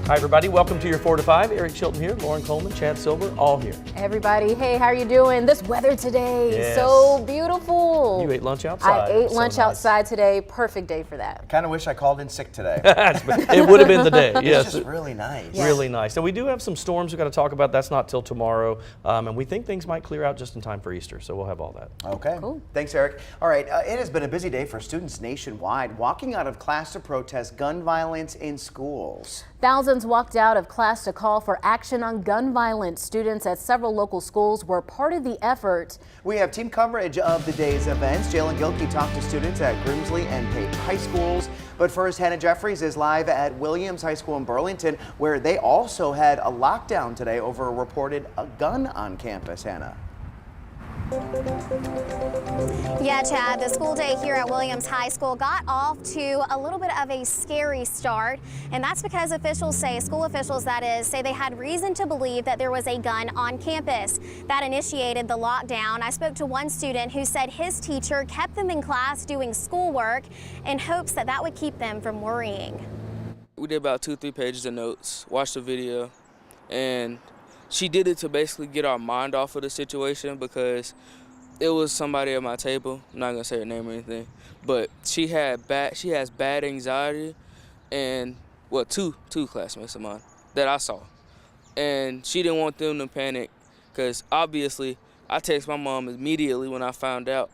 Hi everybody, welcome to your 4 to 5. Eric Chilton here, Lauren Coleman, Chad Silver, all here. Everybody, hey, how are you doing? This weather today, Yes. So beautiful. You ate lunch outside. I ate lunch outside today. Perfect day for that. I kind of wish I called in sick today. It would have been the day, yes. It's just really nice. Yeah. Really nice. And we do have some storms we've got to talk about. That's not till tomorrow. And we think things might clear out just in time for Easter, so we'll have all that. Okay. Cool. Thanks, Eric. All right, it has been a busy day for students nationwide walking out of class to protest gun violence in schools. Thousands walked out of class to call for action on gun violence. Students at several local schools were part of the effort. We have team coverage of the day's events. Jalen Gilkey talked to students at Grimsley and Page High Schools. But first, Hannah Jeffries is live at Williams High School in Burlington, where they also had a lockdown today over a reported gun on campus. Hannah. Yeah, Chad, the school day here at Williams High School got off to a little bit of a scary start, and that's because school officials that is, say they had reason to believe that there was a gun on campus. That initiated the lockdown. I spoke to one student who said his teacher kept them in class doing schoolwork in hopes that that would keep them from worrying. We did about 2-3 pages of notes, watched the video, and she did it to basically get our mind off of the situation because it was somebody at my table. I'm not gonna say her name or anything, but she has bad anxiety, and well, two classmates of mine that I saw, and she didn't want them to panic because obviously I texted my mom immediately when I found out.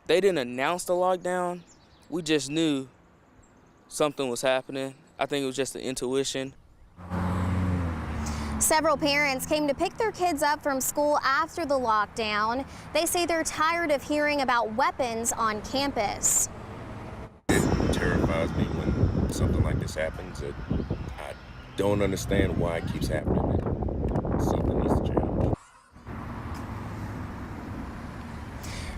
They didn't announce the lockdown. We just knew something was happening. I think it was just the intuition. Several parents came to pick their kids up from school after the lockdown. They say they're tired of hearing about weapons on campus. It terrifies me when something like this happens. I don't understand why it keeps happening. Something needs to change.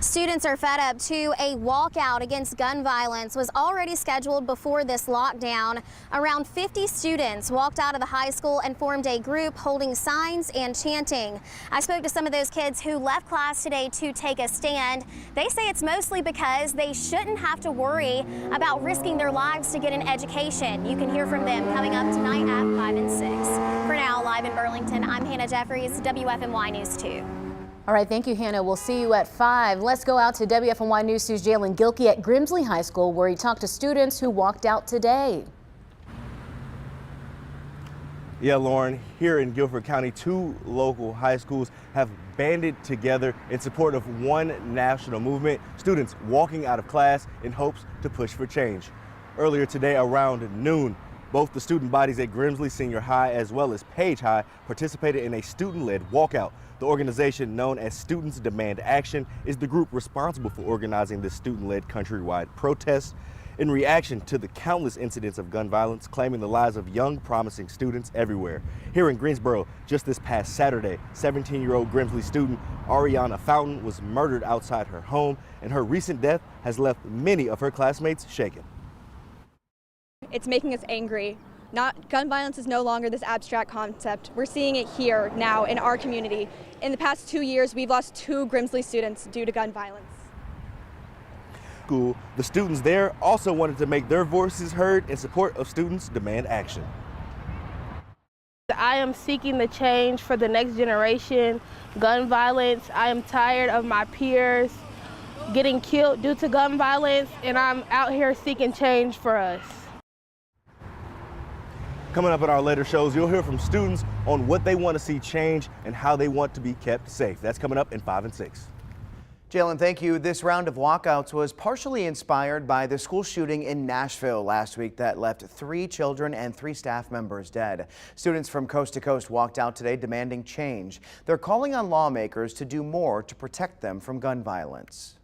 Students are fed up too. A walkout against gun violence was already scheduled before this lockdown. Around 50 students walked out of the high school and formed a group holding signs and chanting. I spoke to some of those kids who left class today to take a stand. They say it's mostly because they shouldn't have to worry about risking their lives to get an education. You can hear from them coming up tonight at 5 and 6. For now, live in Burlington, I'm Hannah Jeffries, WFMY News 2. All right, thank you, Hannah. We'll see you at 5. Let's go out to WFMY News 2's Jalen Gilkey at Grimsley High School, where he talked to students who walked out today. Yeah, Lauren, here in Guilford County, 2 local high schools have banded together in support of one national movement, students walking out of class in hopes to push for change. Earlier today around noon, both the student bodies at Grimsley Senior High as well as Page High participated in a student-led walkout. The organization known as Students Demand Action is the group responsible for organizing this student-led countrywide protest in reaction to the countless incidents of gun violence claiming the lives of young, promising students everywhere. Here in Greensboro, just this past Saturday, 17-year-old Grimsley student Ariana Fountain was murdered outside her home, and her recent death has left many of her classmates shaken. It's making us angry. Gun violence is no longer this abstract concept. We're seeing it here now in our community. In the past 2 years, we've lost 2 Grimsley students due to gun violence. The students there also wanted to make their voices heard in support of Students Demand Action. I am seeking the change for the next generation. Gun violence, I am tired of my peers getting killed due to gun violence, and I'm out here seeking change for us. Coming up in our later shows, you'll hear from students on what they want to see change and how they want to be kept safe. That's coming up in 5 and 6. Jalen, thank you. This round of walkouts was partially inspired by the school shooting in Nashville last week that left 3 children and 3 staff members dead. Students from coast to coast walked out today demanding change. They're calling on lawmakers to do more to protect them from gun violence.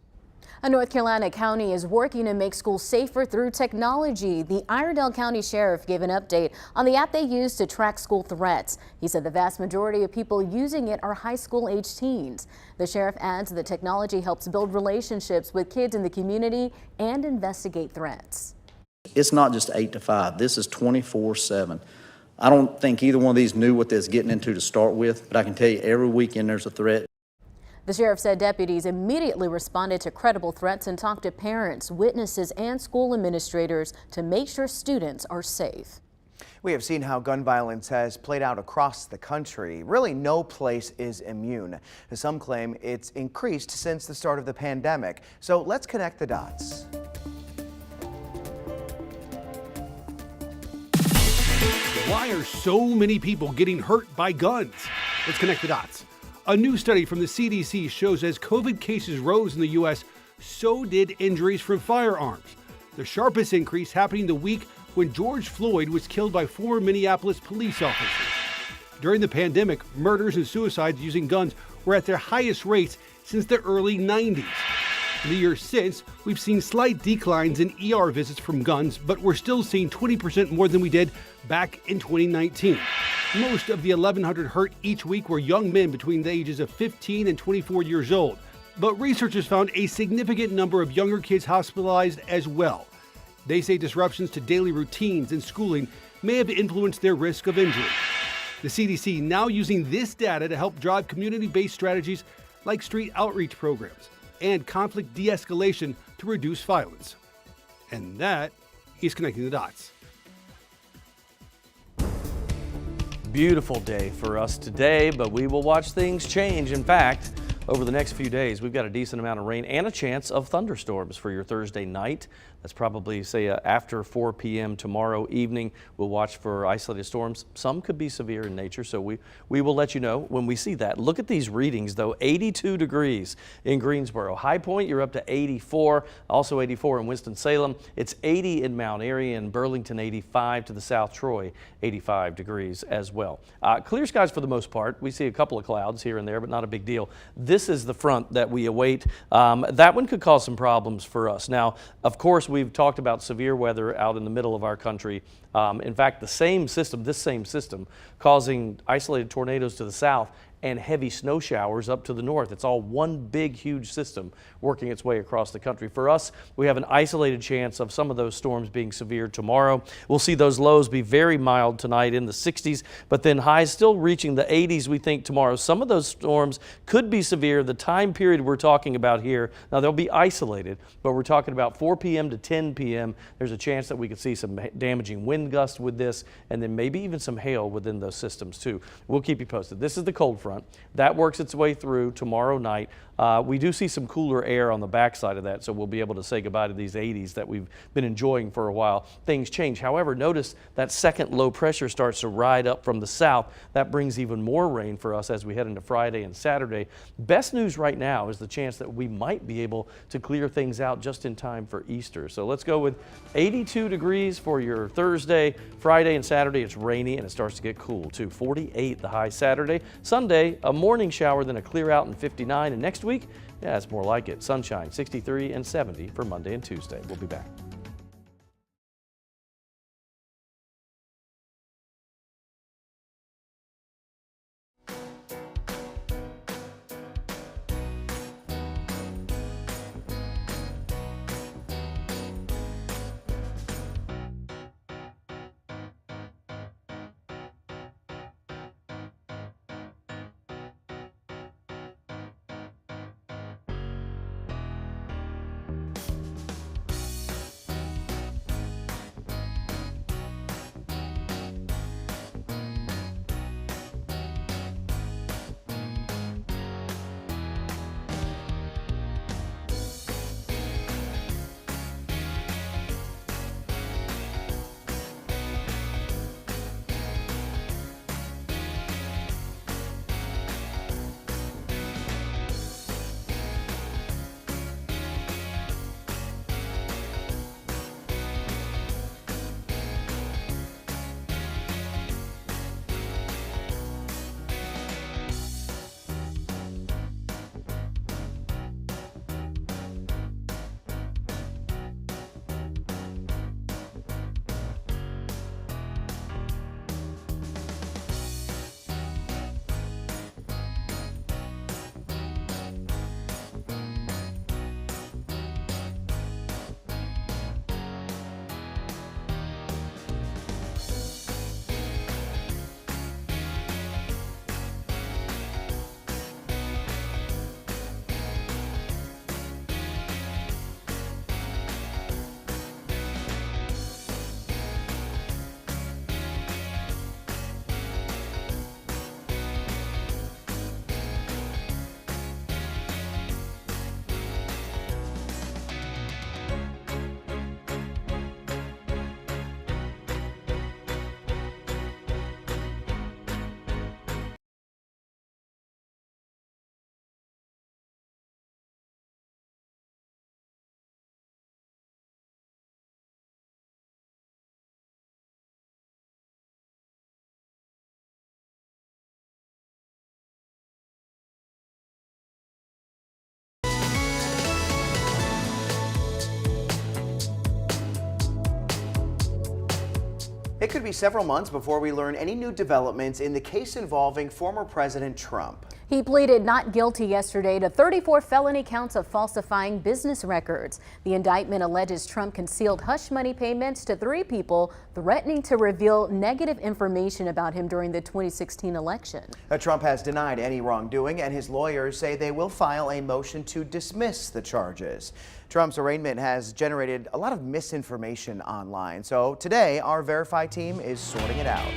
A North Carolina county is working to make schools safer through technology. The Iredell County Sheriff gave an update on the app they use to track school threats. He said the vast majority of people using it are high school age teens. The sheriff adds the technology helps build relationships with kids in the community and investigate threats. It's not just 8 to 5. This is 24/7. I don't think either one of these knew what they was getting into to start with, but I can tell you every weekend there's a threat. The sheriff said deputies immediately responded to credible threats and talked to parents, witnesses, and school administrators to make sure students are safe. We have seen how gun violence has played out across the country. Really, no place is immune. Some claim it's increased since the start of the pandemic. So let's connect the dots. Why are so many people getting hurt by guns? Let's connect the dots. A new study from the CDC shows as COVID cases rose in the U.S., so did injuries from firearms. The sharpest increase happening the week when George Floyd was killed by 4 Minneapolis police officers. During the pandemic, murders and suicides using guns were at their highest rates since the early 90s. In the years since, we've seen slight declines in ER visits from guns, but we're still seeing 20% more than we did back in 2019. Most of the 1,100 hurt each week were young men between the ages of 15 and 24 years old. But researchers found a significant number of younger kids hospitalized as well. They say disruptions to daily routines and schooling may have influenced their risk of injury. The CDC now using this data to help drive community-based strategies like street outreach programs and conflict de-escalation to reduce violence. And that is connecting the dots. Beautiful day for us today, but we will watch things change. In fact, over the next few days, we've got a decent amount of rain and a chance of thunderstorms for your Thursday night. That's probably, say, after 4 p.m. tomorrow evening. We'll watch for isolated storms. Some could be severe in nature, so we will let you know when we see that. Look at these readings, though. 82 degrees in Greensboro. High Point, you're up to 84. Also 84 in Winston-Salem. It's 80 in Mount Airy and Burlington, 85 to the south. Troy, 85 degrees as well. Clear skies for the most part. We see a couple of clouds here and there, but not a big deal. This is the front that we await. That one could cause some problems for us. Now, of course, we've talked about severe weather out in the middle of our country. In fact, this same system causing isolated tornadoes to the south and heavy snow showers up to the north. It's all one big, huge system working its way across the country. For us, we have an isolated chance of some of those storms being severe tomorrow. We'll see those lows be very mild tonight in the 60s, but then highs still reaching the 80s, we think, tomorrow. Some of those storms could be severe. The time period we're talking about here, now they'll be isolated, but we're talking about 4 p.m. to 10 p.m. There's a chance that we could see some damaging wind gusts with this, and then maybe even some hail within those systems too. We'll keep you posted. This is the cold front. That works its way through tomorrow night. We do see some cooler air on the backside of that, so we'll be able to say goodbye to these 80s that we've been enjoying for a while. Things change. However, notice that second low pressure starts to ride up from the south. That brings even more rain for us as we head into Friday and Saturday. Best news right now is the chance that we might be able to clear things out just in time for Easter. So let's go with 82 degrees for your Thursday. Friday and Saturday, it's rainy and it starts to get cool too. 48 the high Saturday. Sunday, a morning shower, then a clear out and 59. And next week, yeah, it's more like it. Sunshine, 63 and 70 for Monday and Tuesday. We'll be back. It could be several months before we learn any new developments in the case involving former President Trump. He pleaded not guilty yesterday to 34 felony counts of falsifying business records. The indictment alleges Trump concealed hush money payments to 3 people, threatening to reveal negative information about him during the 2016 election. Trump has denied any wrongdoing, and his lawyers say they will file a motion to dismiss the charges. Trump's arraignment has generated a lot of misinformation online, so today our Verify team is sorting it out.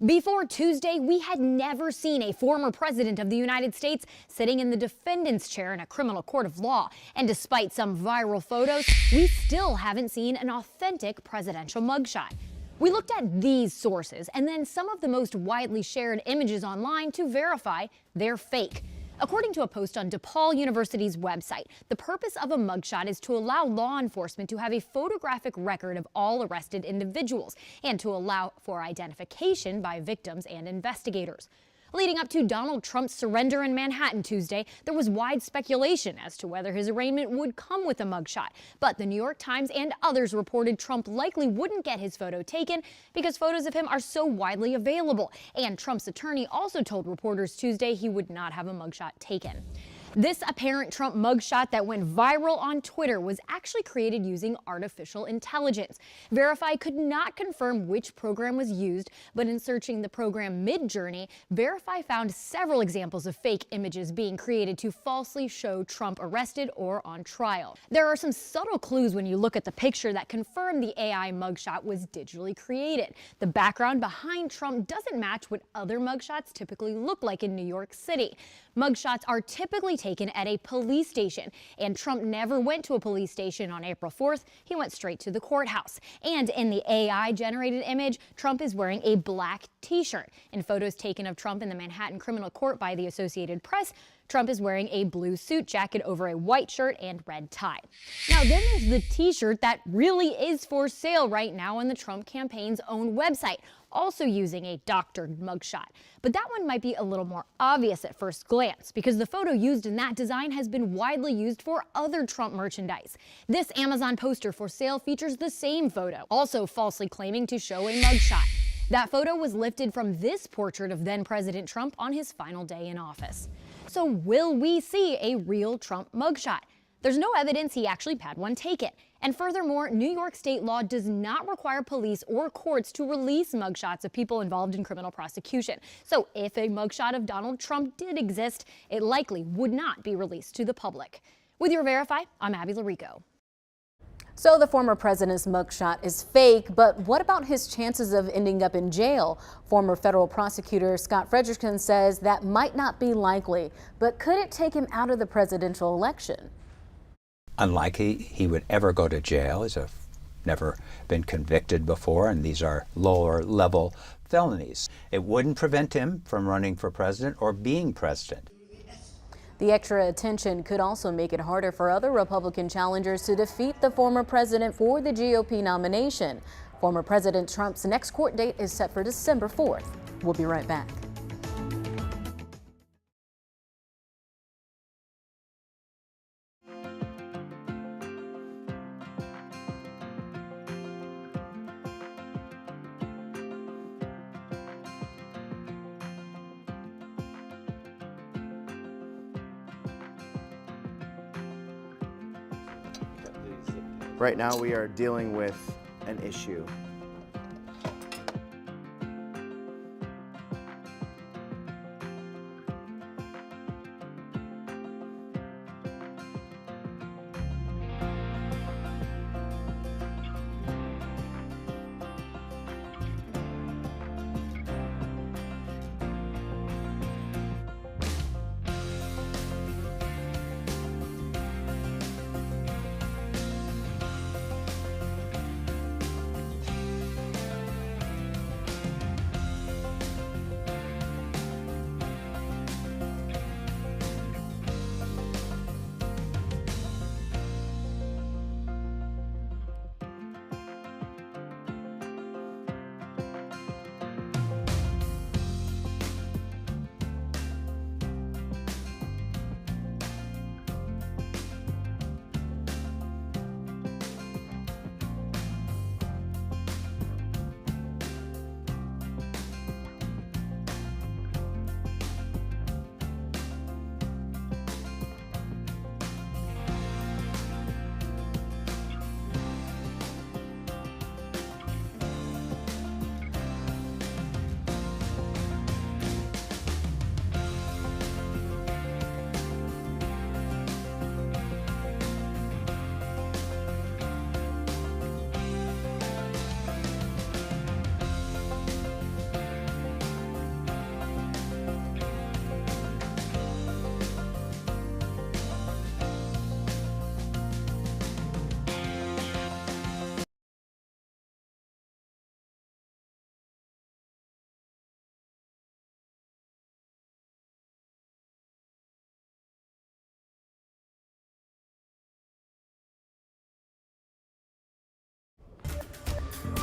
Before Tuesday, we had never seen a former president of the United States sitting in the defendant's chair in a criminal court of law. And despite some viral photos, we still haven't seen an authentic presidential mugshot. We looked at these sources and then some of the most widely shared images online to verify they're fake. According to a post on DePaul University's website, the purpose of a mugshot is to allow law enforcement to have a photographic record of all arrested individuals and to allow for identification by victims and investigators. Leading up to Donald Trump's surrender in Manhattan Tuesday, there was wide speculation as to whether his arraignment would come with a mugshot. But the New York Times and others reported Trump likely wouldn't get his photo taken because photos of him are so widely available. And Trump's attorney also told reporters Tuesday he would not have a mugshot taken. This apparent Trump mugshot that went viral on Twitter was actually created using artificial intelligence. Verify could not confirm which program was used, but in searching the program Midjourney, Verify found several examples of fake images being created to falsely show Trump arrested or on trial. There are some subtle clues when you look at the picture that confirm the AI mugshot was digitally created. The background behind Trump doesn't match what other mugshots typically look like in New York City. Mugshots are typically taken at a police station, and Trump never went to a police station on April 4th. He went straight to the courthouse. And in the AI-generated image, Trump is wearing a black t-shirt. In photos taken of Trump in the Manhattan criminal court by the Associated Press, Trump is wearing a blue suit jacket over a white shirt and red tie. Now, then there's the t-shirt that really is for sale right now on the Trump campaign's own website, also using a doctored mugshot. But that one might be a little more obvious at first glance because the photo used in that design has been widely used for other Trump merchandise. This Amazon poster for sale features the same photo, also falsely claiming to show a mugshot. That photo was lifted from this portrait of then President Trump on his final day in office. So will we see a real Trump mugshot? There's no evidence he actually had one taken. And furthermore, New York state law does not require police or courts to release mugshots of people involved in criminal prosecution. So if a mugshot of Donald Trump did exist, it likely would not be released to the public. With your Verify, I'm Abby Larico. So the former president's mugshot is fake, but what about his chances of ending up in jail? Former federal prosecutor Scott Frederickson says that might not be likely, but could it take him out of the presidential election? Unlikely he would ever go to jail. He's never been convicted before, and these are lower level felonies. It wouldn't prevent him from running for president or being president. The extra attention could also make it harder for other Republican challengers to defeat the former president for the GOP nomination. Former President Trump's next court date is set for December 4th. We'll be right back. Right now we are dealing with an issue.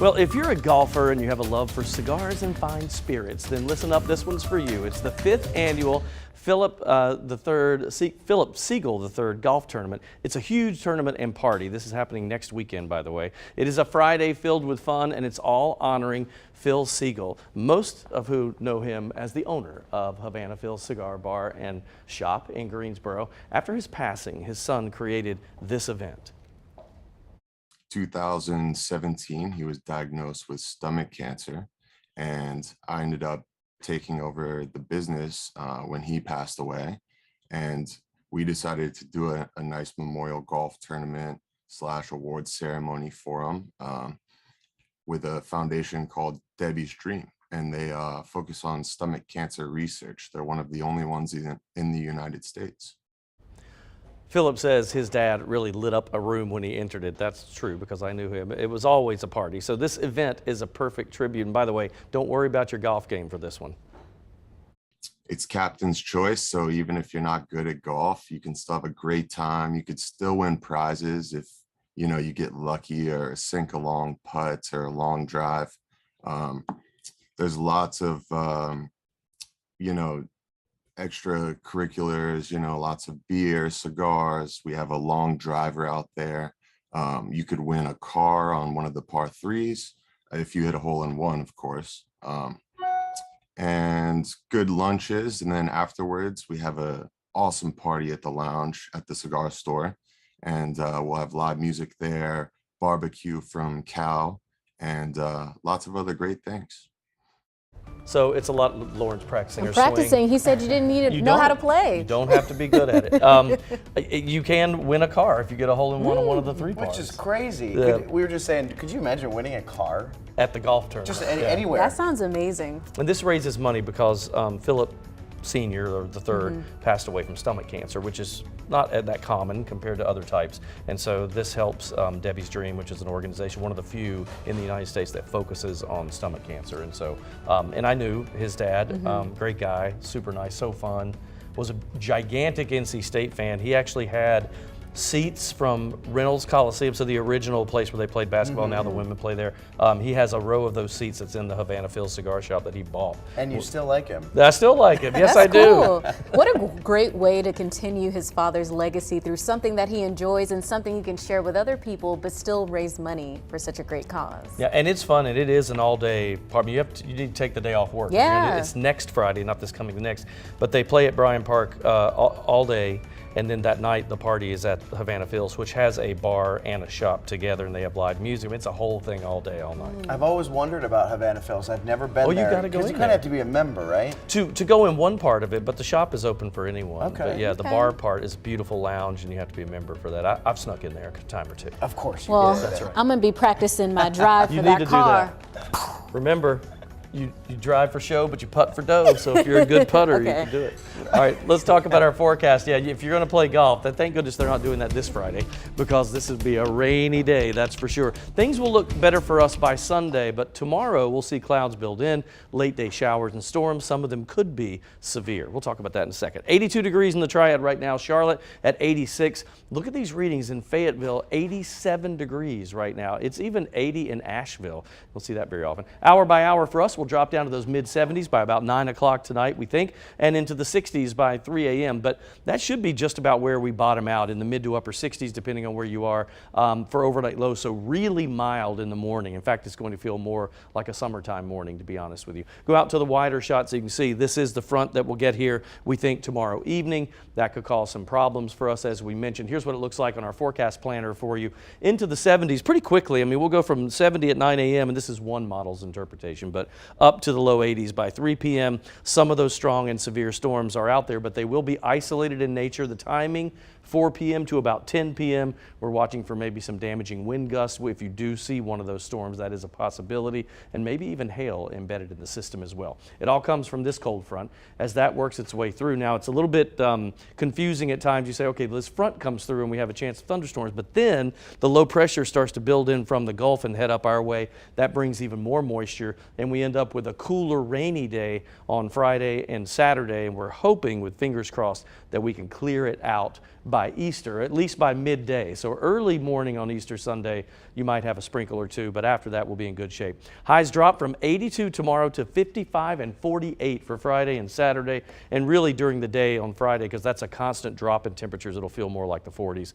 Well, if you're a golfer and you have a love for cigars and fine spirits, then listen up, this one's for you. It's the 5th annual Philip Siegel III golf tournament. It's a huge tournament and party. This is happening next weekend, by the way. It is a Friday filled with fun, and it's all honoring Phil Siegel, most of who know him as the owner of Havana Phil's Cigar Bar and Shop in Greensboro. After his passing, his son created this event. 2017, he was diagnosed with stomach cancer, and I ended up taking over the business when he passed away. And we decided to do a nice memorial golf tournament / award ceremony for him with a foundation called Debbie's Dream. And they focus on stomach cancer research. They're one of the only ones in the United States. Philip says his dad really lit up a room when he entered it. That's true because I knew him. It was always a party. So this event is a perfect tribute. And by the way, don't worry about your golf game for this one. It's captain's choice. So even if you're not good at golf, you can still have a great time. You could still win prizes if, you know, you get lucky or sink a long putt or a long drive. There's lots of, you know, extracurriculars, you know, lots of beer, cigars. We have a long driver out there. You could win a car on one of the par 3s if you hit a hole in one, of course. And good lunches. And then afterwards, we have a awesome party at the lounge at the cigar store. And we'll have live music there, barbecue from Cal, and lots of other great things. So it's a lot. Lauren's practicing her practicing. swing. He said you didn't need to know how to play. You don't have to be good at it. You can win a car if you get a hole in one on one of the 3 parts. Which is crazy. We were just saying, could you imagine winning a car? At the golf tournament. Just anywhere. That sounds amazing. And this raises money because Philip Sr. or the third passed away from stomach cancer, which is not that common compared to other types. And so this helps Debbie's Dream, which is an organization, one of the few in the United States that focuses on stomach cancer. And so, and I knew his dad, great guy, super nice, so fun, was a gigantic NC State fan. He actually had seats from Reynolds Coliseum, so the original place where they played basketball, now the women play there. He has a row of those seats that's in the Havana Phil's cigar shop that he bought. And you still like him? I still like him, yes I Cool. do. What a great way to continue his father's legacy through something that he enjoys and something he can share with other people, but still raise money for such a great cause. Yeah, and it's fun, and it is an all-day party. You need to take the day off work. Yeah. It's next Friday, not this coming next, but they play at Bryan Park all day. And then that night, the party is at Havana Phil's, which has a bar and a shop together, and they have live music. It's a whole thing all day, all night. I've always wondered about Havana Phil's. I've never been there. You got to go in you kind of have to be a member, right? To go in one part of it, but the shop is open for anyone. Okay. But yeah, the bar part is a beautiful lounge, and you have to be a member for that. I've snuck in there a time or two. Of course you Well, did. That's right. I'm going to be practicing my drive for that car. Do that. Remember, you drive for show, but you putt for dough. So if you're a good putter, you can do it. All right, let's talk about our forecast. Yeah, if you're going to play golf, then thank goodness they're not doing that this Friday because this would be a rainy day, that's for sure. Things will look better for us by Sunday, but tomorrow we'll see clouds build in, late day showers and storms. Some of them could be severe. We'll talk about that in a second. 82 degrees in the Triad right now. Charlotte at 86. Look at these readings in Fayetteville, 87 degrees right now. It's even 80 in Asheville. We'll see that very often. Hour by hour for us, we'll drop down to those mid-70s by about 9 o'clock tonight, we think, and into the 60s by 3 a.m. But that should be just about where we bottom out, in the mid to upper 60s, depending on where you are, for overnight lows. So really mild in the morning. In fact, it's going to feel more like a summertime morning, to be honest with you. Go out to the wider shot so you can see this is the front that will get here, we think, tomorrow evening. That could cause some problems for us, as we mentioned. Here's what it looks like on our forecast planner for you. Into the 70s pretty quickly. I mean, we'll go from 70 at 9 a.m., and this is one model's interpretation, but up to the low 80s by 3 p.m. Some of those strong and severe storms are out there, but they will be isolated in nature. The timing, 4 p.m. to about 10 p.m. We're watching for maybe some damaging wind gusts. If you do see one of those storms, that is a possibility, and maybe even hail embedded in the system as well. It all comes from this cold front as that works its way through. Now, it's a little bit confusing at times. You say, okay, this front comes through and we have a chance of thunderstorms, but then the low pressure starts to build in from the Gulf and head up our way. That brings even more moisture, and we end up with a cooler, rainy day on Friday and Saturday, and we're hoping, with fingers crossed, that we can clear it out by by Easter, at least by midday. So early morning on Easter Sunday, you might have a sprinkle or two, but after that, we'll be in good shape. Highs drop from 82 tomorrow to 55 and 48 for Friday and Saturday, and really during the day on Friday, because that's a constant drop in temperatures. It'll feel more like the 40s.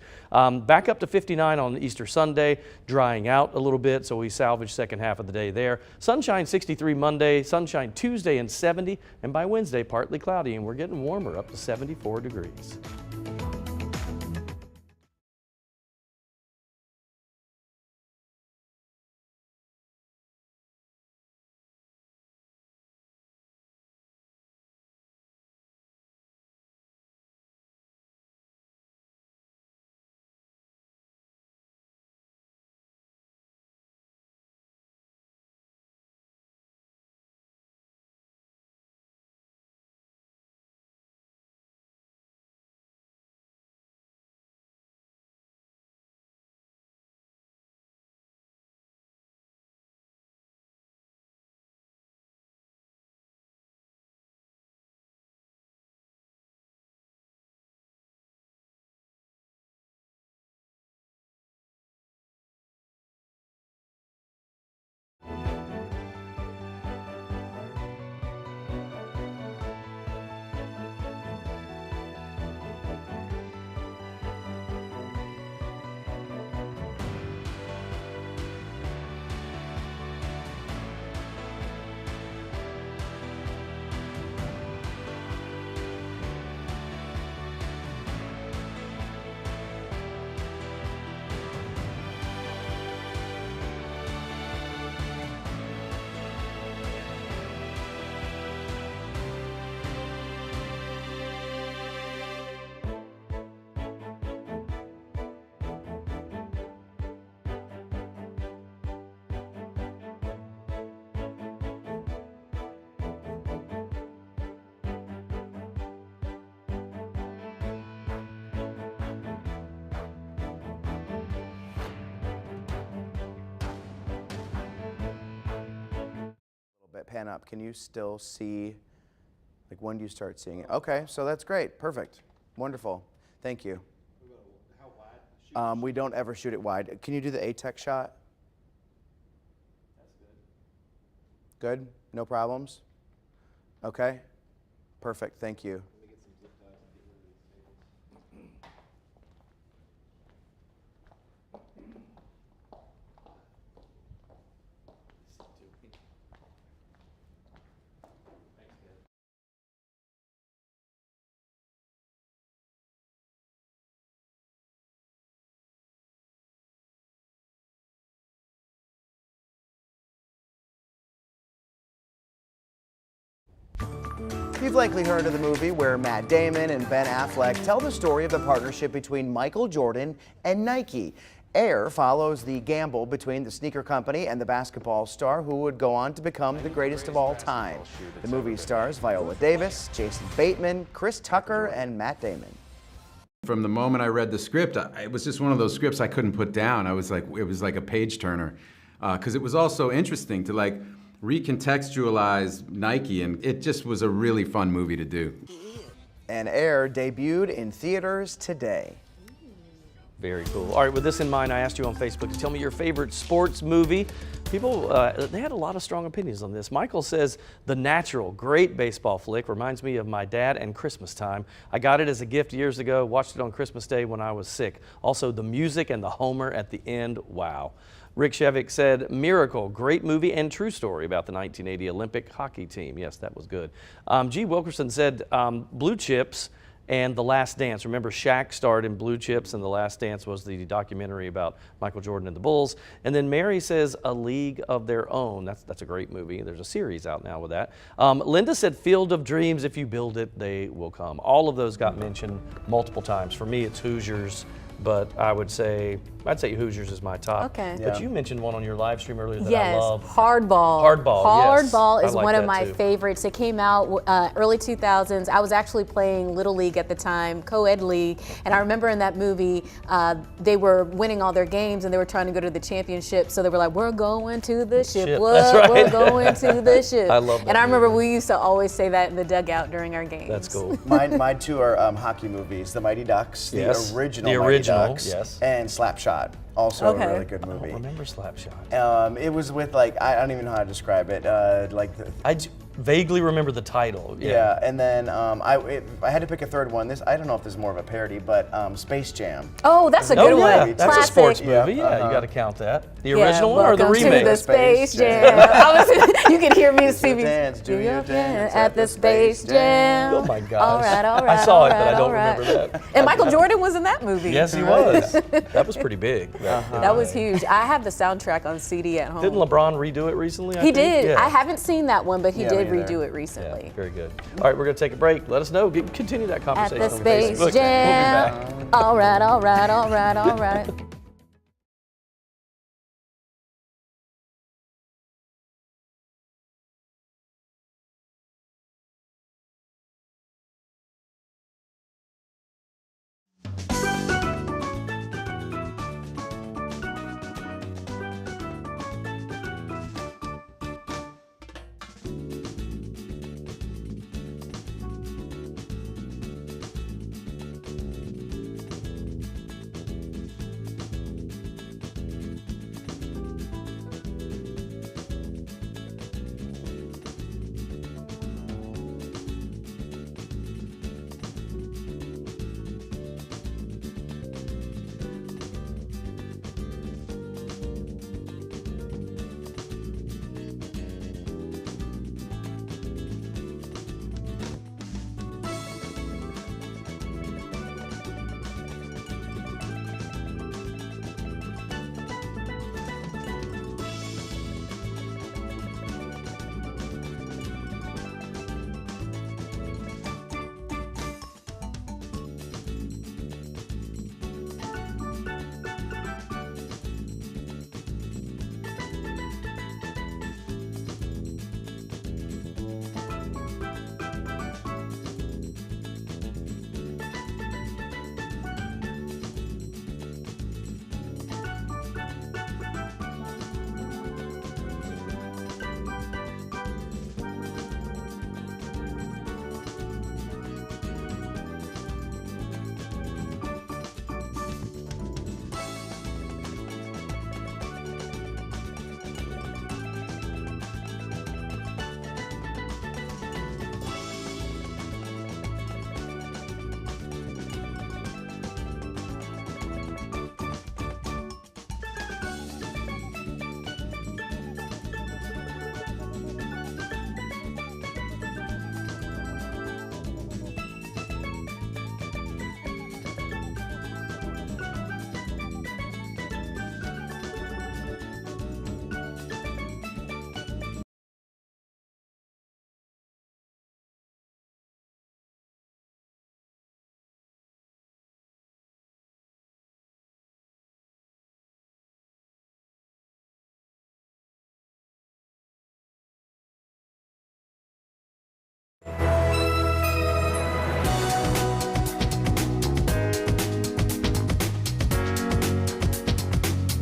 Back up to 59 on Easter Sunday, drying out a little bit, so we salvage second half of the day there. Sunshine 63 Monday, sunshine Tuesday and 70, and by Wednesday, partly cloudy, and we're getting warmer up to 74 degrees. Pan up. Can you still see, like, when do you start seeing it? Okay, so that's great. Perfect. Wonderful. Thank you. How wide? We don't ever shoot it wide. Can you do the ATEX shot? That's good. Good? No problems? Okay. Perfect. Thank you. You've likely heard of the movie where Matt Damon and Ben Affleck tell the story of the partnership between Michael Jordan and Nike. Air follows the gamble between the sneaker company and the basketball star who would go on to become the greatest of all time. The movie stars Viola Davis, Jason Bateman, Chris Tucker, and Matt Damon. From the moment I read the script, it was just one of those scripts I couldn't put down. It was like a page turner, because it was also interesting to like recontextualize Nike, and it just was a really fun movie to do. And Air debuted in theaters today. Very cool. All right, with this in mind, I asked you on Facebook to tell me your favorite sports movie. People, they had a lot of strong opinions on this. Michael says, The Natural, great baseball flick, reminds me of my dad and Christmas time. I got it as a gift years ago, watched it on Christmas Day when I was sick. Also, the music and the homer at the end, wow. Rick Shevick said, Miracle, great movie and true story about the 1980 Olympic hockey team. Yes, that was good. G. Wilkerson said, Blue Chips and The Last Dance. Remember, Shaq starred in Blue Chips, and The Last Dance was the documentary about Michael Jordan and the Bulls. And then Mary says A League of Their Own. That's a great movie. There's a series out now with that. Linda said Field of Dreams. If you build it, they will come. All of those got mentioned multiple times. For me, it's Hoosiers, but I'd say Hoosiers is my top. Okay. But you mentioned one on your live stream earlier that I Yes, love. Hardball. Hardball, yes. Hardball I is like one of that my too. favorites. It came out early 2000s. I was actually playing Little League at the time, co-ed league, and I remember in that movie they were winning all their games and they were trying to go to the championship. So they were like, "We're going to the ship. What? That's right. We're going to the ship." I love that And I remember movie. we used to always say that in the dugout during our games. That's cool. My two are hockey movies: The Mighty Ducks, Yes. the original The Mighty original, Ducks, yes. and Slapshot. Also Okay. a really good I movie. don't remember Slapshot. It was with I don't even know how to describe it. I vaguely remember the title. Yeah, and then I had to pick a third one. I don't know if this is more of a parody, but Space Jam. Oh, that's a Oh good yeah, one. that's Classic. a sports movie. Yep, Yeah, you got to count that. The Yeah, original one or the welcome remake? to the Space Space Jam. You can hear me see me. dance, do your dance at the Space Jam. Oh my gosh. All right, all right. I saw it, all but I right, don't all right. remember that. And Michael Jordan was in that movie. Yes, he was. That was pretty big. That was huge. I have the soundtrack on CD at home. Didn't LeBron redo it recently? I He think? did. Yeah. I haven't seen that one, but he Yeah, did me either. redo it recently. Yeah, very good. All right, we're going to take a break. Let us know. Continue that At conversation the on Space Facebook. Jam. We'll be back. All right, all right, all right, all right.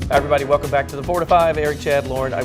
Hi, everybody, welcome back to the 4 to 5. Eric, Chad, Lauren. I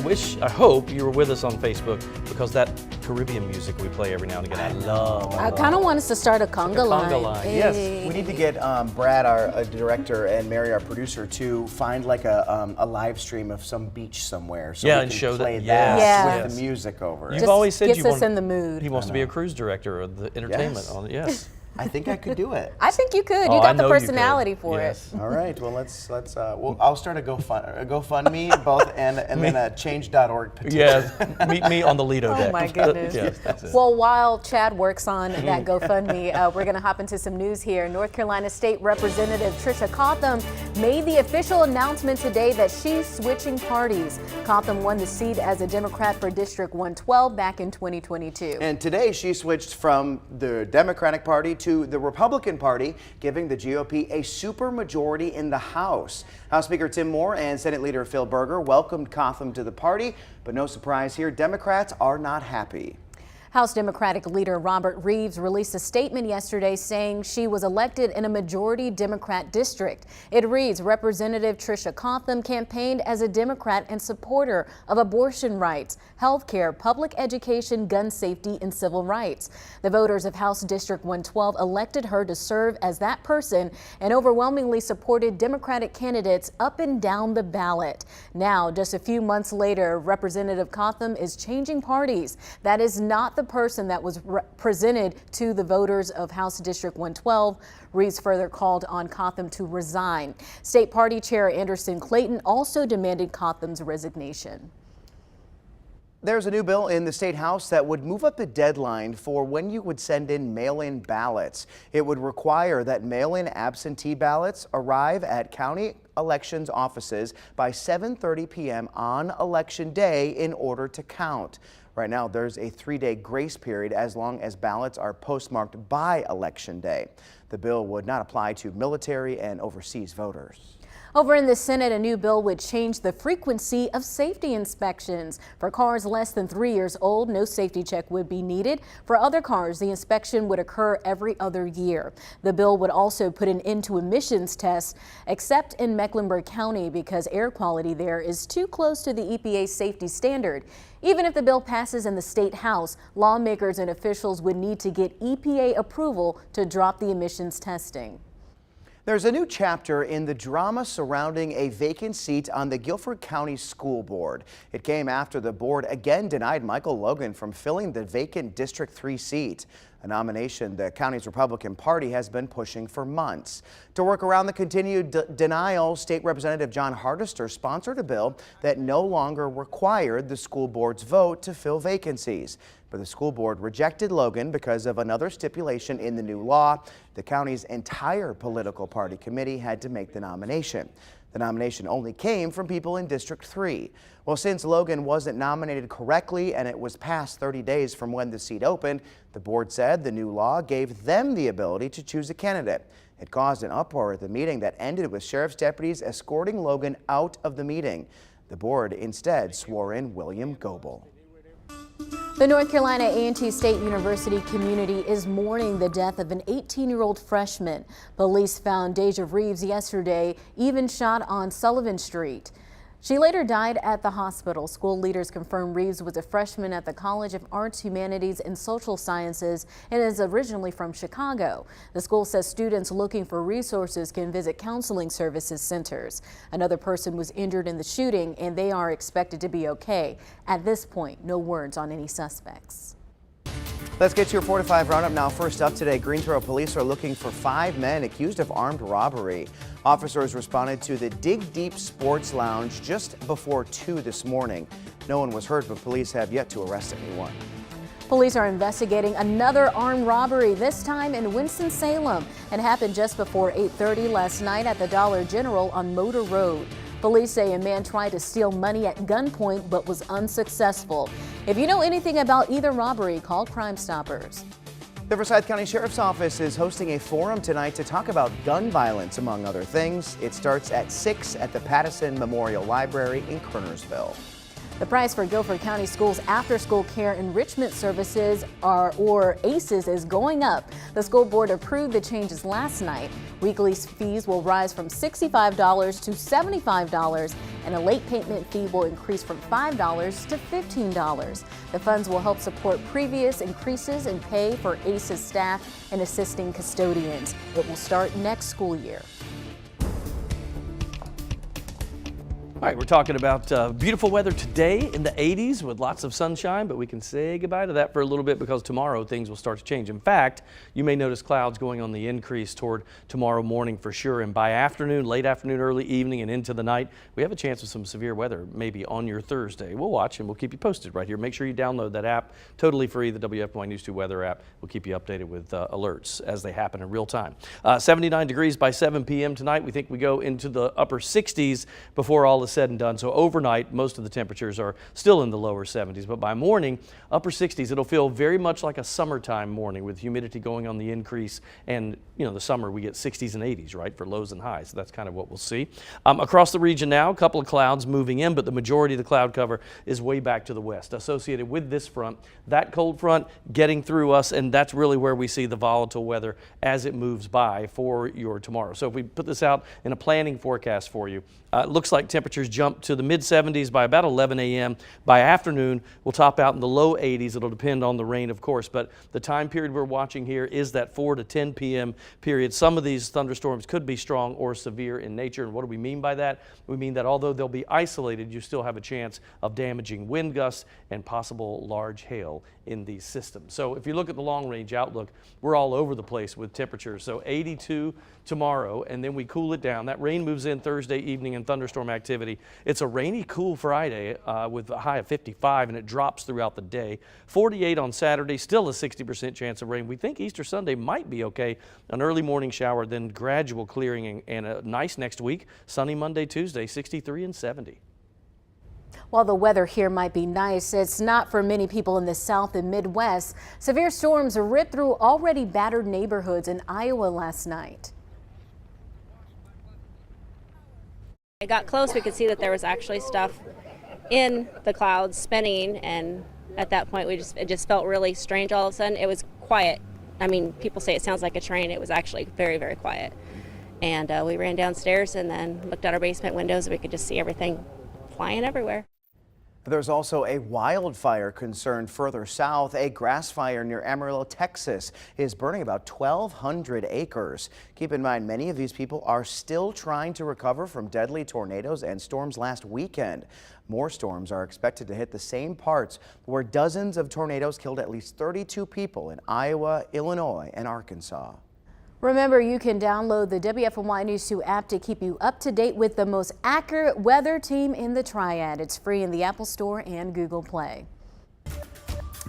hope you were with us on Facebook because that Caribbean music we play every now and again, I love. I kind of want us to start a conga line. Conga line, Hey. yes. We need to get Brad, our director, and Mary, our producer, to find like a live stream of some beach somewhere, so Yeah, we and can show that- play yes, yes. with the music over it. You've Just always said gets you us want, in the mood. He wants to be a cruise director of the entertainment. Yes. On it. Yes. I think I could do it. I think you could. Oh, You I got know the you could. personality for Yes. it. All right. Well, I'll start a GoFundMe both and then a change.org petition. Yeah, meet me on the Lido deck. Oh my goodness. Yes, that's it. Well, while Chad works on that GoFundMe, we're going to hop into some news here. North Carolina State Representative Tricia Cotham made the official announcement today that she's switching parties. Cotham won the seat as a Democrat for District 112 back in 2022. And today she switched from the Democratic Party to the Republican Party, giving the GOP a supermajority in the House. House Speaker Tim Moore and Senate Leader Phil Berger welcomed Cotham to the party, but no surprise here, Democrats are not happy. House Democratic leader Robert Reeves released a statement yesterday saying she was elected in a majority Democrat district. It reads, Representative Tricia Cotham campaigned as a Democrat and supporter of abortion rights, health care, public education, gun safety, and civil rights. The voters of House District 112 elected her to serve as that person and overwhelmingly supported Democratic candidates up and down the ballot. Now, just a few months later, Representative Cotham is changing parties. That is not the person that was presented to the voters of House District 112. Reeves further called on Cotham to resign. State Party Chair Anderson Clayton also demanded Cotham's resignation. There's a new bill in the State House that would move up the deadline for when you would send in mail-in ballots. It would require that mail-in absentee ballots arrive at county elections offices by 7:30 p.m. on Election Day in order to count. Right now, there's a 3-day grace period as long as ballots are postmarked by Election Day. The bill would not apply to military and overseas voters. Over in the Senate, a new bill would change the frequency of safety inspections. For cars less than 3 years old, no safety check would be needed. For other cars, the inspection would occur every other year. The bill would also put an end to emissions tests, except in Mecklenburg County because air quality there is too close to the EPA safety standard. Even if the bill passes in the State House, lawmakers and officials would need to get EPA approval to drop the emissions testing. There's a new chapter in the drama surrounding a vacant seat on the Guilford County School Board. It came after the board again denied Michael Logan from filling the vacant District 3 seat, a nomination the county's Republican Party has been pushing for months. To work around the continued denial, State Representative John Hardister sponsored a bill that no longer required the school board's vote to fill vacancies. But the school board rejected Logan because of another stipulation in the new law. The county's entire political party committee had to make the nomination. The nomination only came from people in District 3. Well, since Logan wasn't nominated correctly and it was past 30 days from when the seat opened, the board said the new law gave them the ability to choose a candidate. It caused an uproar at the meeting that ended with sheriff's deputies escorting Logan out of the meeting. The board instead swore in William Goebel. The North Carolina A&T State University community is mourning the death of an 18-year-old freshman. Police found Deja Reeves yesterday, even shot on Sullivan Street. She later died at the hospital. School leaders confirmed Reeves was a freshman at the College of Arts, Humanities, and Social Sciences and is originally from Chicago. The school says students looking for resources can visit counseling services centers. Another person was injured in the shooting and they are expected to be okay. At this point, no words on any suspects. Let's get to your 4 to 5 roundup now. First up today, Greensboro police are looking for 5 men accused of armed robbery. Officers responded to the Dig Deep Sports Lounge just before 2 this morning. No one was hurt, but police have yet to arrest anyone. Police are investigating another armed robbery, this time in Winston-Salem. It happened just before 8:30 last night at the Dollar General on Motor Road. Police say a man tried to steal money at gunpoint but was unsuccessful. If you know anything about either robbery, call Crime Stoppers. The Forsyth County Sheriff's Office is hosting a forum tonight to talk about gun violence, among other things. It starts at 6 at the Pattison Memorial Library in Kernersville. The price for Guilford County Schools after-school care enrichment services, or ACEs, is going up. The school board approved the changes last night. Weekly fees will rise from $65 to $75, and a late payment fee will increase from $5 to $15. The funds will help support previous increases in pay for ACEs staff and assisting custodians. It will start next school year. All right, we're talking about beautiful weather today in the 80s with lots of sunshine, but we can say goodbye to that for a little bit because tomorrow things will start to change. In fact, you may notice clouds going on the increase toward tomorrow morning for sure. And by afternoon, late afternoon, early evening, and into the night, we have a chance of some severe weather maybe on your Thursday. We'll watch and we'll keep you posted right here. Make sure you download that app, totally free, the WFY News 2 weather app. We'll keep you updated with alerts as they happen in real time. 79 degrees by 7 p.m. tonight. We think we go into the upper 60s before all is said and done. So overnight, most of the temperatures are still in the lower 70s, but by morning, upper 60s. It'll feel very much like a summertime morning with humidity going on the increase. And, you know, the summer we get 60s and 80s, right, for lows and highs. So that's kind of what we'll see. Across the region now, a couple of clouds moving in, but the majority of the cloud cover is way back to the west, associated with this front, that cold front getting through us, and that's really where we see the volatile weather as it moves by for your tomorrow. So if we put this out in a planning forecast for you, it looks like temperatures jump to the mid 70s by about 11 a.m. By afternoon, we'll top out in the low 80s. It'll depend on the rain, of course, but the time period we're watching here is that 4 to 10 p.m. period. Some of these thunderstorms could be strong or severe in nature. And what do we mean by that? We mean that although they'll be isolated, you still have a chance of damaging wind gusts and possible large hail in these systems. So if you look at the long range outlook, we're all over the place with temperatures. So 82 tomorrow, and then we cool it down. That rain moves in Thursday evening and thunderstorm activity. It's a rainy, cool Friday with a high of 55, and it drops throughout the day. 48 on Saturday, still a 60% chance of rain. We think Easter Sunday might be okay. An early morning shower, then gradual clearing, and a nice next week. Sunny Monday, Tuesday, 63 and 70. While the weather here might be nice, it's not for many people in the South and Midwest. Severe storms ripped through already battered neighborhoods in Iowa last night. It got close, we could see that there was actually stuff in the clouds spinning, and at that point it just felt really strange all of a sudden. It was quiet. I mean, people say it sounds like a train. It was actually very, very quiet. And we ran downstairs and then looked out our basement windows, and we could just see everything flying everywhere. There's also a wildfire concern further south. A grass fire near Amarillo, Texas is burning about 1,200 acres. Keep in mind, many of these people are still trying to recover from deadly tornadoes and storms last weekend. More storms are expected to hit the same parts where dozens of tornadoes killed at least 32 people in Iowa, Illinois, and Arkansas. Remember, you can download the WFY News 2 app to keep you up to date with the most accurate weather team in the Triad. It's free in the Apple Store and Google Play.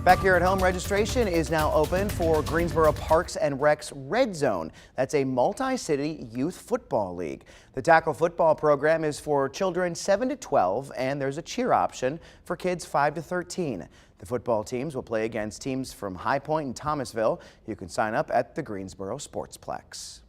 Back here at home, registration is now open for Greensboro Parks and Rec's Red Zone. That's a multi-city youth football league. The tackle football program is for children 7 to 12, and there's a cheer option for kids 5 to 13. The football teams will play against teams from High Point and Thomasville. You can sign up at the Greensboro Sportsplex.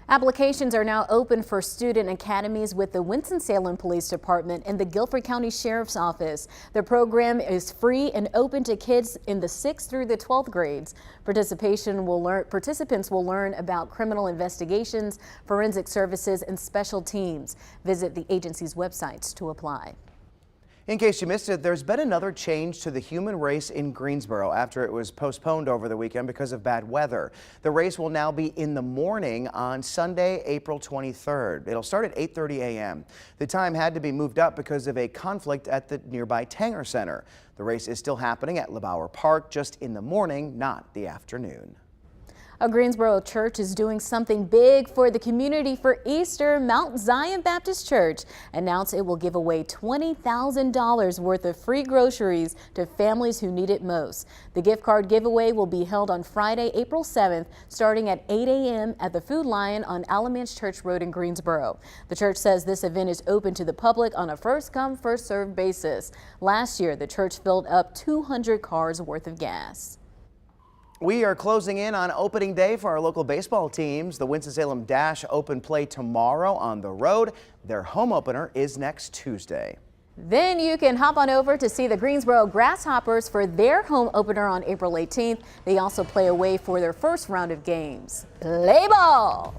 Applications are now open for student academies with the Winston-Salem Police Department and the Guilford County Sheriff's Office. The program is free and open to kids in the 6th through the 12th grades. Participants will learn about criminal investigations, forensic services, and special teams. Visit the agency's websites to apply. In case you missed it, there's been another change to the human race in Greensboro after it was postponed over the weekend because of bad weather. The race will now be in the morning on Sunday, April 23rd. It'll start at 8:30 a.m. The time had to be moved up because of a conflict at the nearby Tanger Center. The race is still happening at LeBauer Park, just in the morning, not the afternoon. A Greensboro church is doing something big for the community for Easter. Mount Zion Baptist Church announced it will give away $20,000 worth of free groceries to families who need it most. The gift card giveaway will be held on Friday, April 7th, starting at 8 a.m. at the Food Lion on Alamance Church Road in Greensboro. The church says this event is open to the public on a first-come, first-served basis. Last year, the church filled up 200 cars worth of gas. We are closing in on opening day for our local baseball teams. The Winston-Salem Dash open play tomorrow on the road. Their home opener is next Tuesday. Then you can hop on over to see the Greensboro Grasshoppers for their home opener on April 18th. They also play away for their first round of games. Play ball!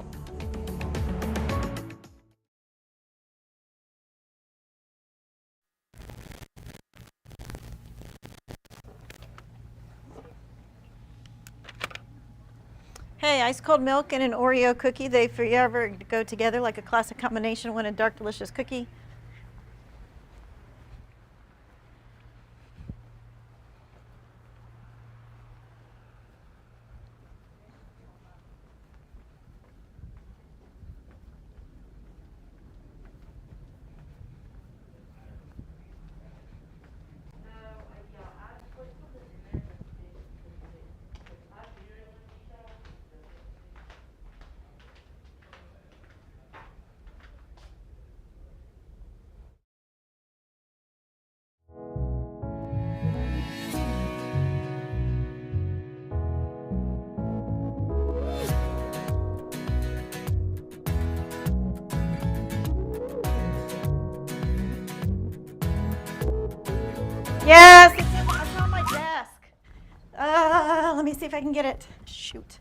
Hey, ice cold milk and an Oreo cookie, they forever go together like a classic combination when a dark delicious cookie. Yes, it's on my desk. Let me see if I can get it. Shoot.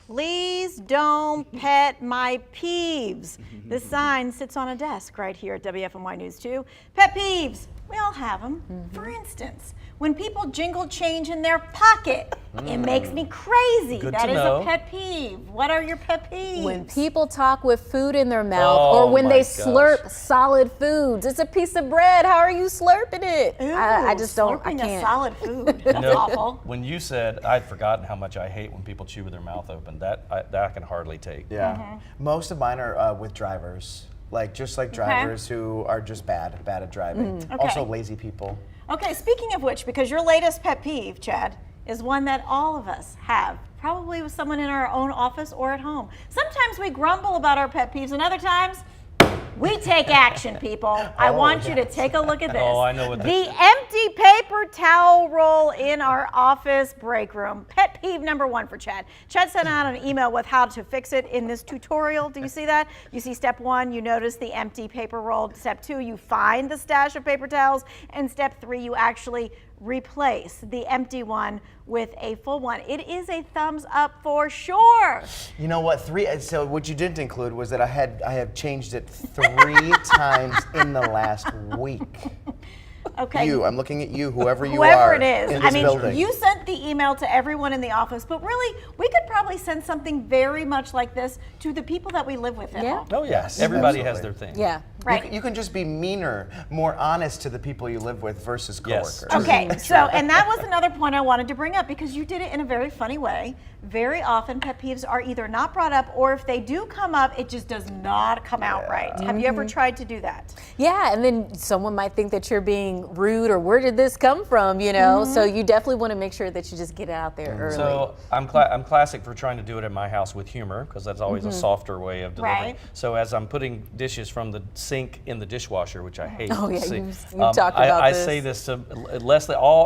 Please don't pet my peeves. This sign sits on a desk right here at WFMY News 2. Pet peeves, we all have them. For instance, when people jingle change in their pocket, it makes me crazy. Good That to is know. a pet peeve. What are your pet peeves? When people talk with food in their mouth, Oh or when my they gosh. slurp solid foods. It's a piece of bread. How are you slurping it? I just don't. I Slurping can't. a solid food. You That's know, awful. when you said, I'd forgotten how much I hate when people chew with their mouth open. That I can hardly take. Yeah. Most of mine are with drivers. Just like drivers who are just bad at driving. Okay. Also lazy people. Okay, speaking of which, because your latest pet peeve, Chad, is one that all of us have, probably with someone in our own office or at home. Sometimes we grumble about our pet peeves, and other times we take action, people. I want you to take a look at this. Oh, I know what this The is. empty paper towel roll in our office break room. Pet peeve number one for Chad. Chad sent out an email with how to fix it in this tutorial. Do you see that? You see step one, you notice the empty paper roll. Step two, you find the stash of paper towels. And step three, you actually replace the empty one with a full one. It is a thumbs up for sure. You know what? So what you didn't include was that I have changed it 3 times in the last week. Okay. I'm looking at you, whoever you Whoever are. it is. In I this mean, building. you sent the email to everyone in the office, but really, we could probably send something very much like this to the people that we live with at home. Oh, yes. Everybody has their thing. Yeah. Right. You can just be meaner, more honest to the people you live with versus coworkers. Yes. Okay, so, and that was another point I wanted to bring up because you did it in a very funny way. Very often, pet peeves are either not brought up, or if they do come up, it just does not come out right. Have you ever tried to do that? Yeah, and then someone might think that you're being rude, or where did this come from, you know? So you definitely want to make sure that you just get it out there early. So I'm classic for trying to do it at my house with humor, because that's always a softer way of delivering. Right. So as I'm putting dishes from the sink in the dishwasher, which I hate. Oh, yeah, to see, you've talked about I this. say this to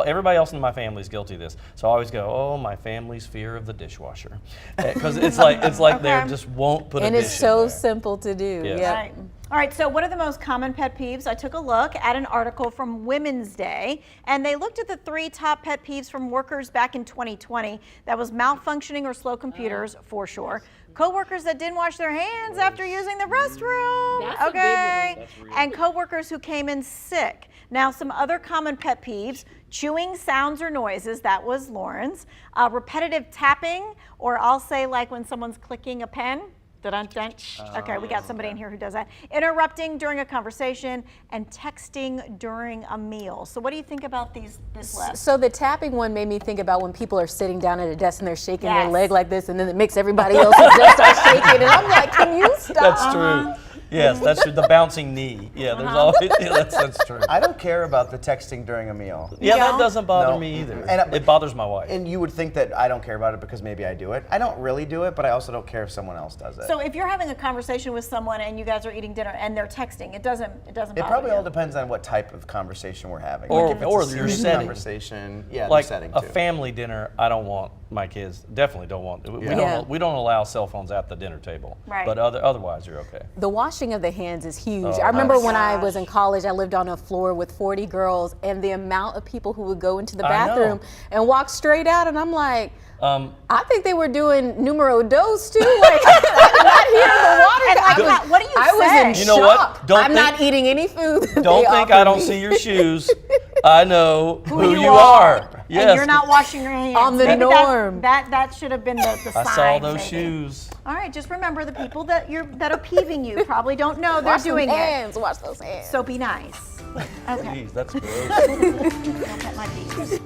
everybody else in my family is guilty of this. So I always go, oh, my family's fear of the dishwasher, because it's like they just won't put and a it's dish so in there. simple to do. Yes. Yep. Right. All right, so what are the most common pet peeves? I took a look at an article from Women's Day, and they looked at the 3 top pet peeves from workers back in 2020. That was malfunctioning or slow computers, for sure. Coworkers that didn't wash their hands after using the restroom. That's a big one. That's real. And coworkers who came in sick. Now, some other common pet peeves: chewing sounds or noises, that was Lauren's. Repetitive tapping, or I'll say like when someone's clicking a pen. Dun-dun-dun. Okay, we got somebody in here who does that. Interrupting during a conversation, and texting during a meal. So what do you think about this list? So the tapping one made me think about when people are sitting down at a desk and they're shaking their Yes. leg like this, and then it makes everybody else's desk start shaking, and I'm like, can you stop? That's true. Yes, that's true. The bouncing knee. Yeah, there's always, yeah, that's true. I don't care about the texting during a meal. Yeah, that doesn't bother No. me either. And it bothers my wife. And you would think that I don't care about it because maybe I do it. I don't really do it, but I also don't care if someone else does it. So if you're having a conversation with someone and you guys are eating dinner and they're texting, it doesn't bother It probably you. all depends on what type of conversation we're having. Or, like if it's or a your serious setting. conversation, yeah, like the setting a too. family dinner, I don't want my kids, definitely don't want, we don't allow cell phones at the dinner table. Right. But otherwise you're okay. The washing of the hands is huge. Oh, I remember nice. when I was in college, I lived on a floor with 40 girls, and the amount of people who would go into the I know. bathroom and walk straight out, and I'm like, I think they were doing numero dos too. Like, I'm not hearing the water. And what do you I was say? in You know shock. what? Don't I'm not eating any food. that Don't they think I offered don't me. see your shoes. I know who you are. are. Yes. And you're not washing your hands. On the Maybe norm. That should have been the sign. I saw those maybe. shoes. All right, just remember the people that are peeving you probably don't know they're Wash doing those it. hands. Wash those hands. So be nice. Okay. Jeez, that's gross. Don't pet my peeves.